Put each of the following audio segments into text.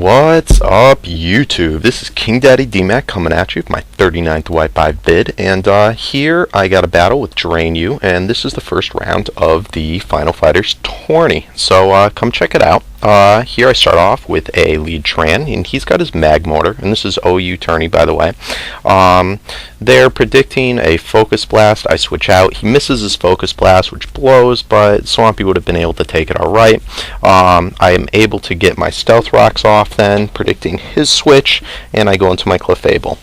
What's up, YouTube? This is KingDaddyDMAC coming at you with my 39th Wi-Fi vid, and here I got a battle with DrainYou, and this is the first round of the Final Fighters Tourney. So come check it out. Here I start off with a lead Tran, and he's got his mag mortar, and this is OU Tourney, by the way. They're predicting a focus blast. I switch out. He misses his focus blast, which blows, but Swampy would have been able to take it alright. I am able to get my stealth rocks off then, predicting his switch, and I go into my Clefable.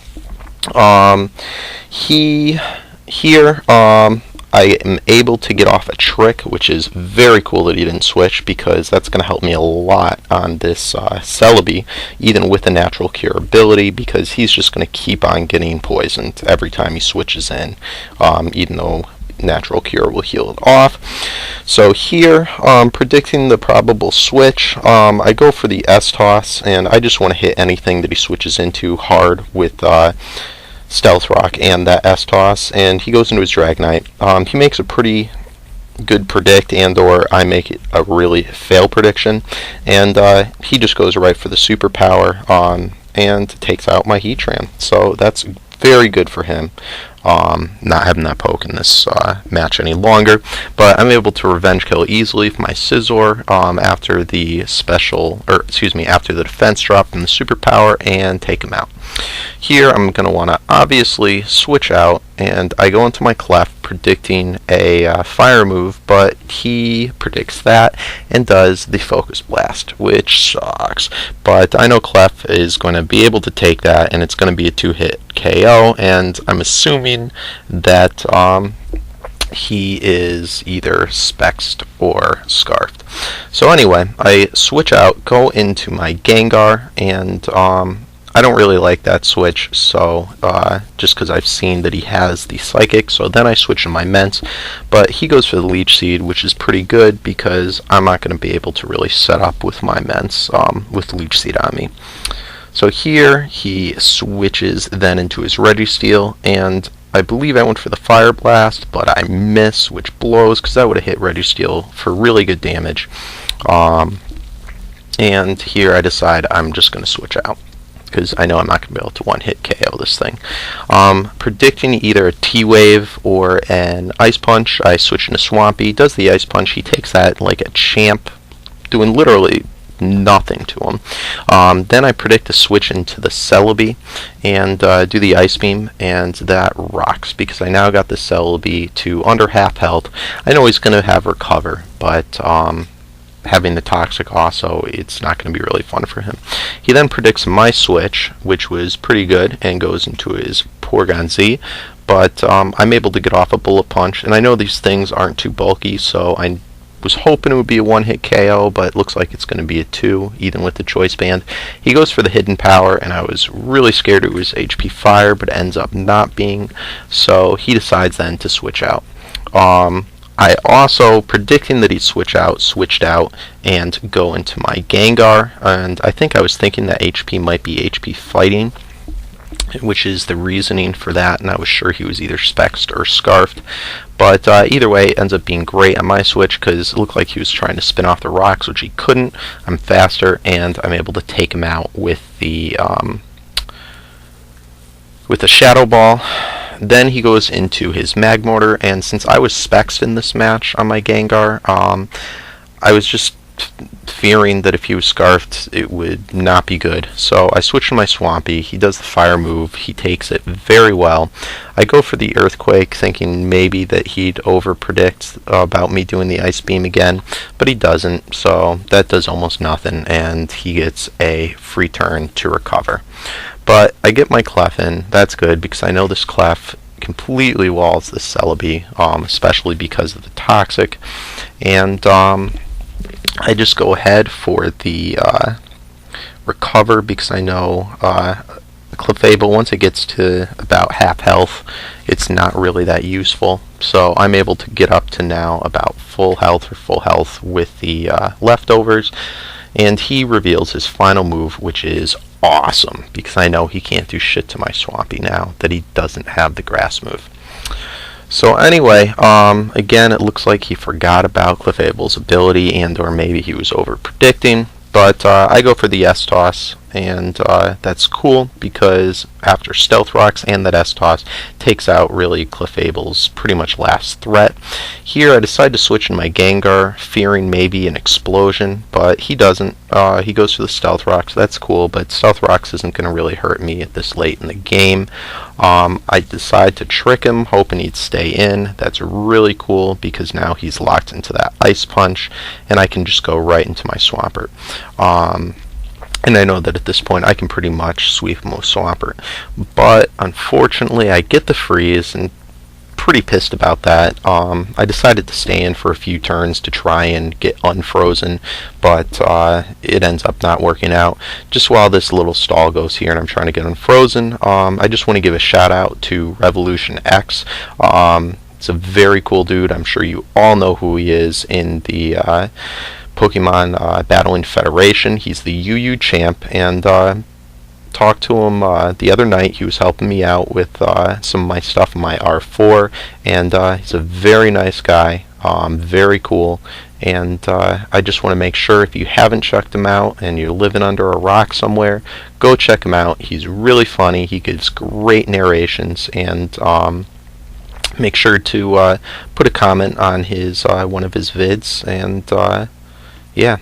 I am able to get off a trick, which is very cool that he didn't switch, because that's going to help me a lot on this Celebi, even with the natural cure ability, because he's just going to keep on getting poisoned every time he switches in, even though natural cure will heal it off. So here, predicting the probable switch, I go for the S-Toss, and I just want to hit anything that he switches into hard with Stealth Rock and that S-Toss, and he goes into his Dragonite. He makes a pretty good predict, and or I make it a really fail prediction, and he just goes right for the superpower and takes out my Heatran. So that's very good for him, not having that poke in this match any longer. But I'm able to revenge kill easily with my Scizor after the after the defense drop from the superpower, and take him out. Here I'm going to want to obviously switch out, and I go into my Clef predicting a fire move, but he predicts that and does the focus blast, which sucks. But I know Clef is going to be able to take that, and it's going to be a 2-hit KO, and I'm assuming that he is either Spexed or Scarfed. So anyway, I switch out, go into my Gengar, and I don't really like that switch, so just because I've seen that he has the Psychic, so then I switch to my Ments, but he goes for the Leech Seed, which is pretty good because I'm not going to be able to really set up with my Ments with Leech Seed on me. So here he switches then into his Registeel, and I believe I went for the Fire Blast, but I miss, which blows because that would have hit Registeel for really good damage. And here I decide I'm just going to switch out, because I know I'm not going to be able to one-hit KO this thing. Predicting either a T-Wave or an Ice Punch, I switch into Swampy. Does the Ice Punch, he takes that like a champ, doing literally nothing to him. Then I predict a switch into the Celebi and do the Ice Beam, and that rocks, because I now got the Celebi to under half health. I know he's going to have Recover, but having the Toxic also, it's not going to be really fun for him. He then predicts my switch, which was pretty good, and goes into his Porygon Z, but I'm able to get off a Bullet Punch, and I know these things aren't too bulky, so I was hoping it would be a one-hit KO, but it looks like it's going to be a 2, even with the Choice Band. He goes for the Hidden Power, and I was really scared it was HP Fire, but it ends up not being, so he decides then to switch out. I also, predicting that he'd switched out and go into my Gengar, and I think I was thinking that HP might be HP Fighting, which is the reasoning for that, and I was sure he was either Spexed or Scarfed. But either way, it ends up being great on my switch, because it looked like he was trying to spin off the rocks, which he couldn't. I'm faster, and I'm able to take him out with the Shadow Ball. Then he goes into his Mag Mortar, and since I was Spexed in this match on my Gengar, I was just fearing that if he was Scarfed, it would not be good. So I switch to my Swampy. He does the Fire move. He takes it very well. I go for the Earthquake, thinking maybe that he'd over-predict about me doing the Ice Beam again, but he doesn't, so that does almost nothing, and he gets a free turn to recover. But I get my Clef in. That's good, because I know this Clef completely walls the Celebi, especially because of the Toxic, and I just go ahead for the Recover, because I know Clefable, once it gets to about half health, it's not really that useful. So I'm able to get up to now about full health with the leftovers, and he reveals his final move, which is awesome, because I know he can't do shit to my Swampy now that he doesn't have the Grass move. So anyway, again, it looks like he forgot about Clefable's ability, and or maybe he was over predicting. But I go for the S-Toss, and that's cool because after Stealth Rocks and that S-Toss takes out really Clefable's pretty much last threat. Here I decide to switch in my Gengar, fearing maybe an explosion, but he doesn't. He goes for the Stealth Rocks, that's cool, but Stealth Rocks isn't going to really hurt me at this late in the game. I decide to trick him, hoping he'd stay in. That's really cool because now he's locked into that Ice Punch, and I can just go right into my Swampert. And I know that at this point I can pretty much sweep him with Swampert. But unfortunately I get the freeze, and pretty pissed about that. I decided to stay in for a few turns to try and get unfrozen, but it ends up not working out. Just while this little stall goes here and I'm trying to get unfrozen, I just want to give a shout out to Revolution X. It's a very cool dude. I'm sure you all know who he is in the Pokemon Battling Federation. He's the UU champ, and talked to him the other night. He was helping me out with some of my stuff in my R4, and he's a very nice guy, very cool, and I just want to make sure if you haven't checked him out and you're living under a rock somewhere, go check him out. He's really funny. He gives great narrations, and make sure to put a comment on his one of his vids, and yeah,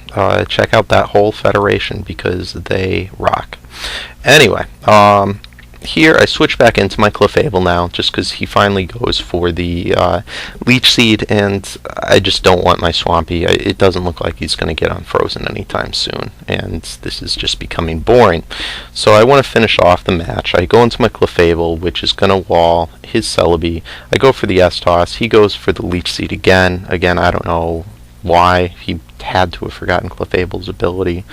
check out that whole federation because they rock. Anyway, here I switch back into my Clefable now just because he finally goes for the Leech Seed, and I just don't want my Swampy. It doesn't look like he's going to get unfrozen anytime soon, and this is just becoming boring. So I want to finish off the match. I go into my Clefable, which is going to wall his Celebi. I go for the S-Toss. He goes for the Leech Seed again. Again, I don't know why. He had to have forgotten Clefable's ability.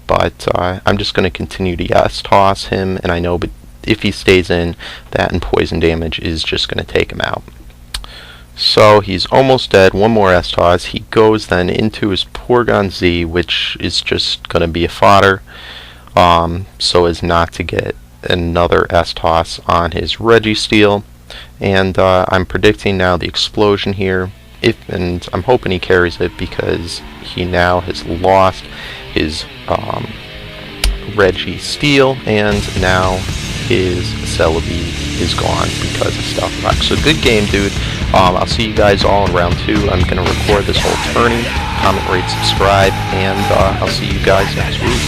But I'm just going to continue to S-Toss him, and I know but if he stays in, that and poison damage is just going to take him out. So he's almost dead. One more S-Toss. He goes then into his Porygon Z, which is just going to be a fodder, so as not to get another S-Toss on his Registeel. And I'm predicting now the explosion here. And I'm hoping he carries it because he now has lost his Registeel, and now his Celebi is gone because of Stealth Rock. So good game, dude. I'll see you guys all in round 2. I'm going to record this whole tourney. Comment, rate, subscribe, and I'll see you guys next week.